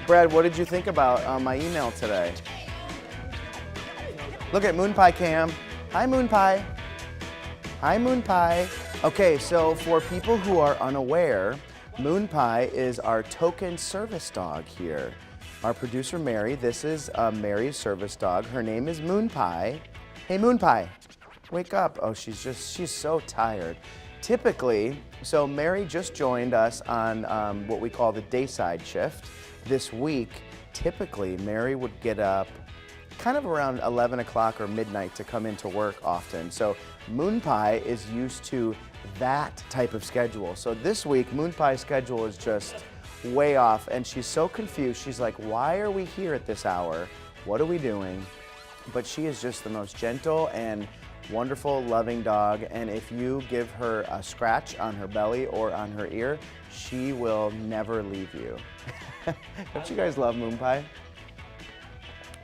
Brad, what did you think about my email today? Look at Moon Pie Cam. Hi, Moon Pie. Hi, Moon Pie. Okay, so for people who are unaware, Moon Pie is our token service dog here. Our producer, Mary, this is Mary's service dog. Her name is Moon Pie. Hey, Moon Pie, wake up. Oh, she's so tired. Typically, so Mary just joined us on what we call the dayside shift. This week, typically, Mary would get up kind of around 11 o'clock or midnight to come into work often. So Moon Pie is used to that type of schedule. So this week, Moon Pie's schedule is just way off, and she's so confused. She's like, why are we here at this hour? What are we doing? But she is just the most gentle and wonderful, loving dog, and if you give her a scratch on her belly or on her ear, she will never leave you. Don't you guys love Moon Pie?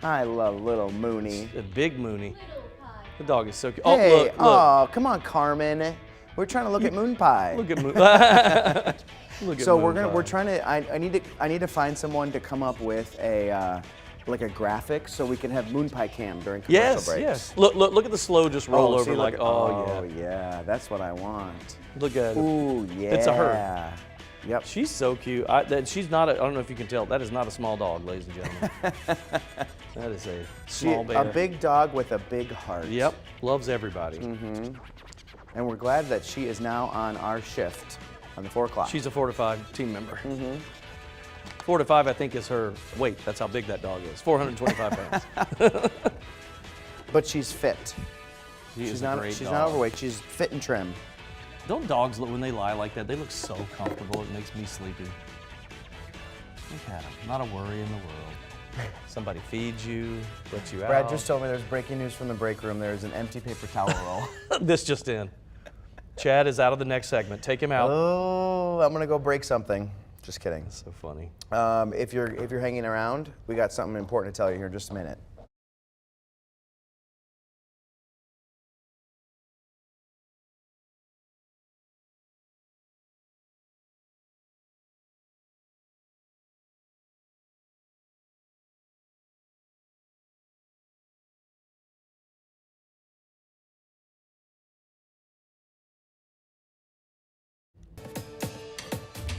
I love little Mooney. A big Mooney. The dog is so cute. Hey, Oh, look. oh, come on, Carmen. We're trying to look at Moon Pie. Look at Moon. Look at So Moon Pie. we're trying to. I need to find someone to come up with a like a graphic so we can have Moon Pie Cam during commercial Yes, breaks. yes. Look at the slow just roll over see, like, look, oh yeah. yeah, that's what I want. Look at it. Ooh, yeah. It's a her. Yep. She's so cute. She's not. I don't know if you can tell. That is not a small dog, ladies and gentlemen. That is a small bear. A big dog with a big heart. Yep. Loves everybody. Mm-hmm. And we're glad that she is now on our shift on the 4 o'clock. She's a 4 to 5 team member. Mm-hmm. 4 to 5, I think, is her weight. That's how big that dog is. 425 pounds. But she's fit. She's not overweight. She's fit and trim. Don't dogs look, when they lie like that, they look so comfortable. It makes me sleepy. Look at them. Not a worry in the world. Somebody feeds you, lets you out. Brad just told me there's breaking news from the break room. There's an empty paper towel roll. This just in. Chad is out of the next segment. Take him out. Oh, I'm gonna go break something. Just kidding. So funny. If you're hanging around, we got something important to tell you here in just a minute.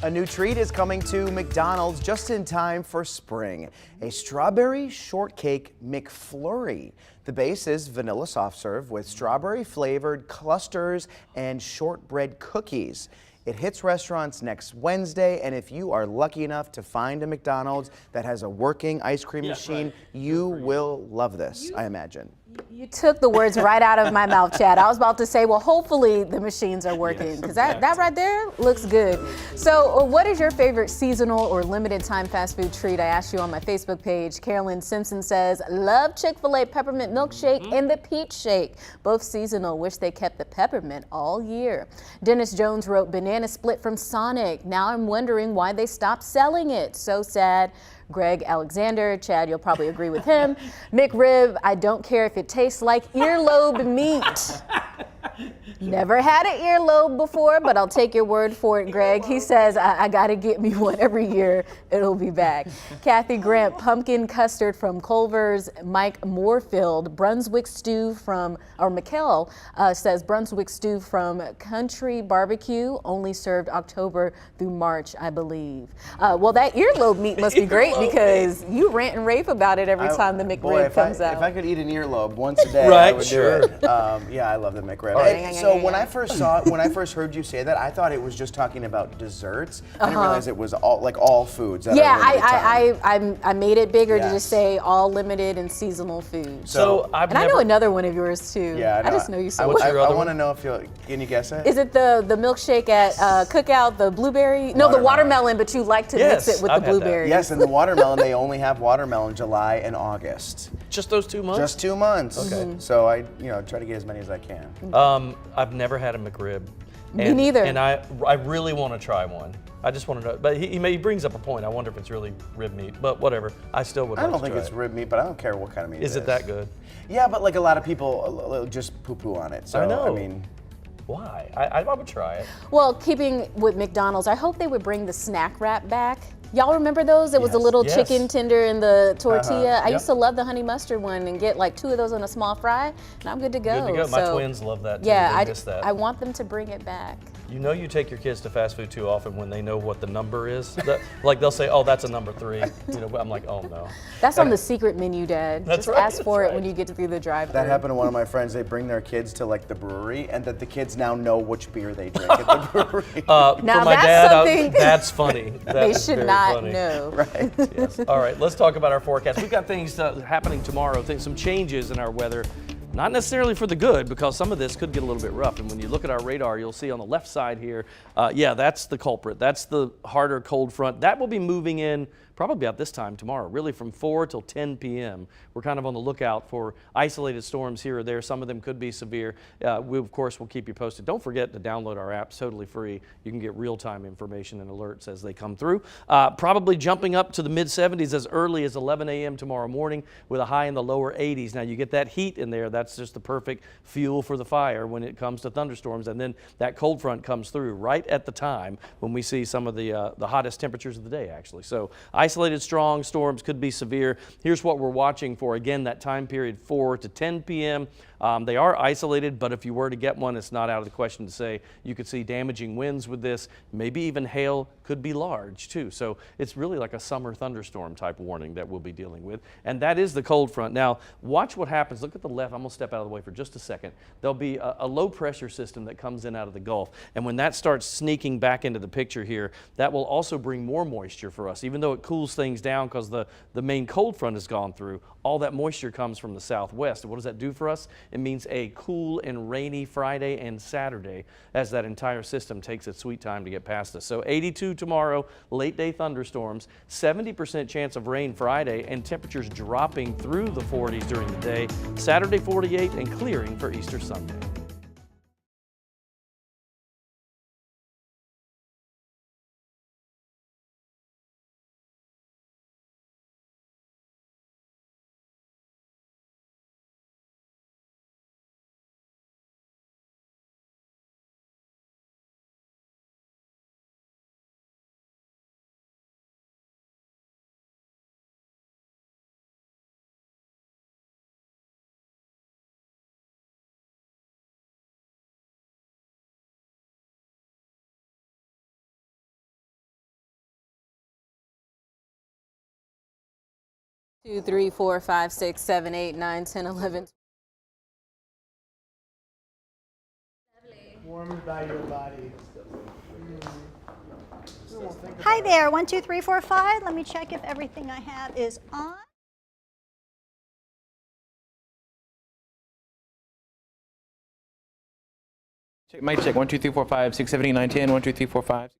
A new treat is coming to McDonald's just in time for spring. A strawberry shortcake McFlurry. The base is vanilla soft serve with strawberry flavored clusters and shortbread cookies. It hits restaurants next Wednesday, and if you are lucky enough to find a McDonald's that has a working ice cream machine, you will love this, I imagine. You took the words right out of my mouth, Chad. I was about to say, well, hopefully the machines are working, because that right there looks good. So what is your favorite seasonal or limited time fast food treat? I asked you on my Facebook page. Carolyn Simpson says, love Chick-fil-A peppermint milkshake and the peach shake. Both seasonal, wish they kept the peppermint all year. Dennis Jones wrote, banana split from Sonic. Now I'm wondering why they stopped selling it. So sad. Greg Alexander, Chad, you'll probably agree with him. McRib, I don't care if it tastes like earlobe meat. Never had an earlobe before, but I'll take your word for it, Greg. He says, I gotta get me one every year. It'll be back. Kathy Grant, pumpkin custard from Culver's. Mike Moorfield, Brunswick stew from, or Mikkel says Brunswick stew from Country Barbecue, only served October through March, I believe. Well, that earlobe meat must be great because you rant and rave about it every time the McRib comes out. If I could eat an earlobe once a day, Right, I would sure. do it. Yeah, I love the McRib. So when I first heard you say that, I thought it was just talking about desserts. I didn't realize it was all foods. That Yeah, are limited time. I made it bigger to Yes. just say all limited and seasonal foods. So I know another one of yours too. Yeah, I just know you so What's well. I want to know if can you guess it? Is it the milkshake at Cookout, the blueberry? No, the watermelon, but you like to mix it with the blueberries. Yes, and the watermelon, they only have watermelon July and August. Just those 2 months? Just 2 months. Okay. So I try to get as many as I can. I've never had a McRib. Me neither. And I really want to try one. I just want to know, but he brings up a point. I wonder if it's really rib meat, but whatever. I still would. I don't think it's rib meat, but I don't care what kind of meat it is. Is it that good? Yeah, but like a lot of people just poo-poo on it. So I know. I mean, why? I would try it. Well, keeping with McDonald's, I hope they would bring the snack wrap back. Y'all remember those? It was a little chicken tender in the tortilla. I used to love the honey mustard one and get like 2 of those on a small fry, and I'm good to go. Good to go. My twins love that too. Yeah, They miss that. I want them to bring it back. You know you take your kids to fast food too often when they know what the number is. Like they'll say, oh, that's a number 3. I'm like, oh no. That's on the secret menu, Dad. That's Just right, ask for that's it when you get through the drive-thru. that happened to one of my friends. They bring their kids to like the brewery, and that the kids now know which beer they drink at the brewery. Now for my that's dad, something that's funny. That they is should very not funny. know. Right. Yes. All right, let's talk about our forecast. We've got things happening tomorrow, some changes in our weather. Not necessarily for the good, because some of this could get a little bit rough. And when you look at our radar, you'll see on the left side here, yeah, that's the culprit. That's the harder cold front. That will be moving in probably about this time tomorrow, really from 4 till 10 p.m. We're kind of on the lookout for isolated storms here or there. Some of them could be severe. We, of course, will keep you posted. Don't forget to download our app. It's totally free. You can get real-time information and alerts as they come through. Probably jumping up to the mid-70s as early as 11 a.m. tomorrow morning with a high in the lower 80s. Now, you get that heat in there. That's just the perfect fuel for the fire when it comes to thunderstorms. And then that cold front comes through right at the time when we see some of the hottest temperatures of the day, actually. So isolated strong storms could be severe. Here's what we're watching for. Again, that time period 4 to 10 p.m. They are isolated, but if you were to get one, it's not out of the question to say you could see damaging winds with this. Maybe even hail could be large too. So it's really like a summer thunderstorm type warning that we'll be dealing with. And that is the cold front. Now, watch what happens. Look at the left. I'm going to step out of the way for just a second. There'll be a low pressure system that comes in out of the Gulf. And when that starts sneaking back into the picture here, that will also bring more moisture for us. Even though it cools things down because the main cold front has gone through, all that moisture comes from the southwest. And what does that do for us? It means a cool and rainy Friday and Saturday as that entire system takes its sweet time to get past us. So 82 tomorrow, late day thunderstorms, 70% chance of rain Friday, and temperatures dropping through the 40s during the day. Saturday 48 and clearing for Easter Sunday. Two, 3, 4, 5, 6, 7, 8, 9, 10, 11. Warmed by your body. Hi there, 1, 2, 3, 4, 5. Let me check if everything I have is on. Check, mic check. 1, 2, 3, 4, 5, 6, 7, 8, 9, 10. 1, 2, 3, 4, 5.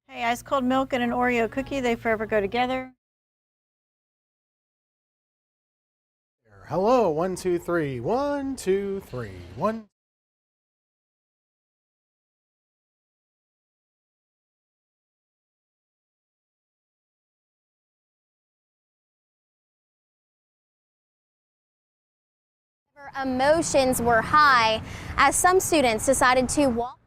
Hey, ice cold milk and an Oreo cookie, they forever go together. Hello, 1, 2, 3. 1, 2, 3. 1. Emotions were high as some students decided to walk.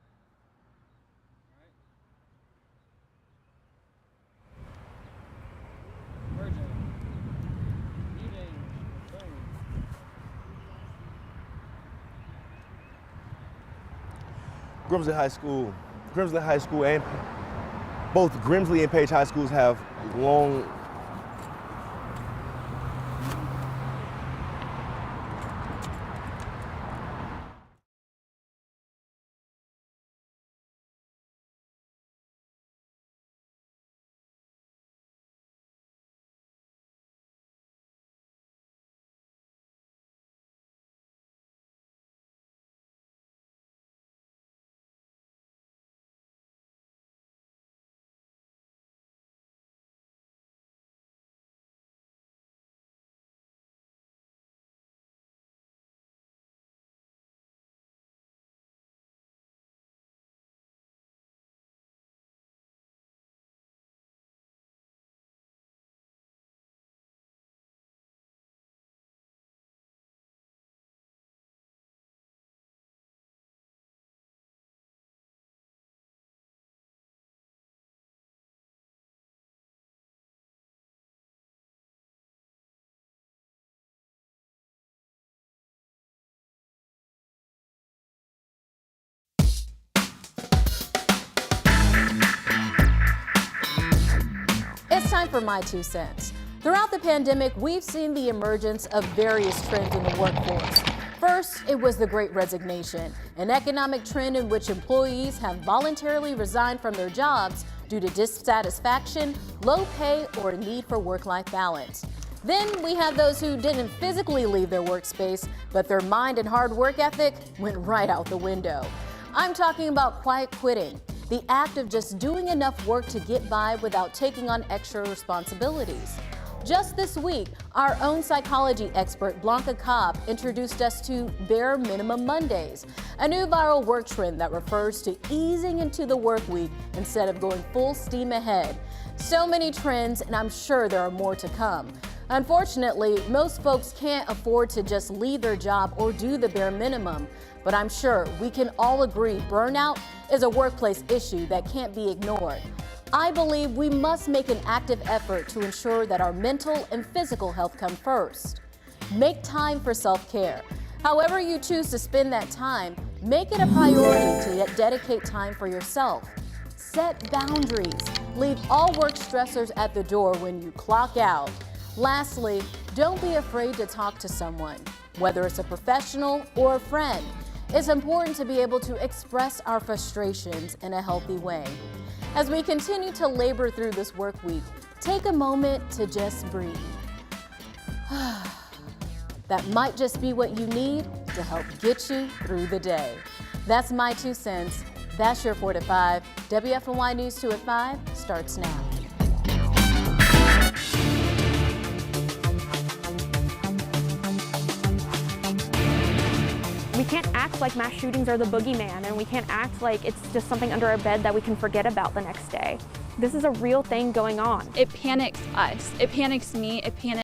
Grimsley High School and both Grimsley and Page High Schools have long It's time for my 2 cents. Throughout the pandemic, we've seen the emergence of various trends in the workforce. First, it was the Great Resignation, an economic trend in which employees have voluntarily resigned from their jobs due to dissatisfaction, low pay, or a need for work-life balance. Then we have those who didn't physically leave their workspace, but their mind and hard work ethic went right out the window. I'm talking about quiet quitting, the act of just doing enough work to get by without taking on extra responsibilities. Just this week, our own psychology expert Blanca Cobb introduced us to Bare Minimum Mondays, a new viral work trend that refers to easing into the work week instead of going full steam ahead. So many trends, and I'm sure there are more to come. Unfortunately, most folks can't afford to just leave their job or do the bare minimum, but I'm sure we can all agree burnout is a workplace issue that can't be ignored. I believe we must make an active effort to ensure that our mental and physical health come first. Make time for self-care. However you choose to spend that time, make it a priority to dedicate time for yourself. Set boundaries. Leave all work stressors at the door when you clock out. Lastly, don't be afraid to talk to someone, whether it's a professional or a friend. It's important to be able to express our frustrations in a healthy way. As we continue to labor through this work week, take a moment to just breathe. That might just be what you need to help get you through the day. That's my 2 cents. That's your 4 to 5. WFNY News 2 at 5 starts now. We can't act like mass shootings are the boogeyman, and we can't act like it's just something under our bed that we can forget about the next day. This is a real thing going on. It panics us. It panics me. It panics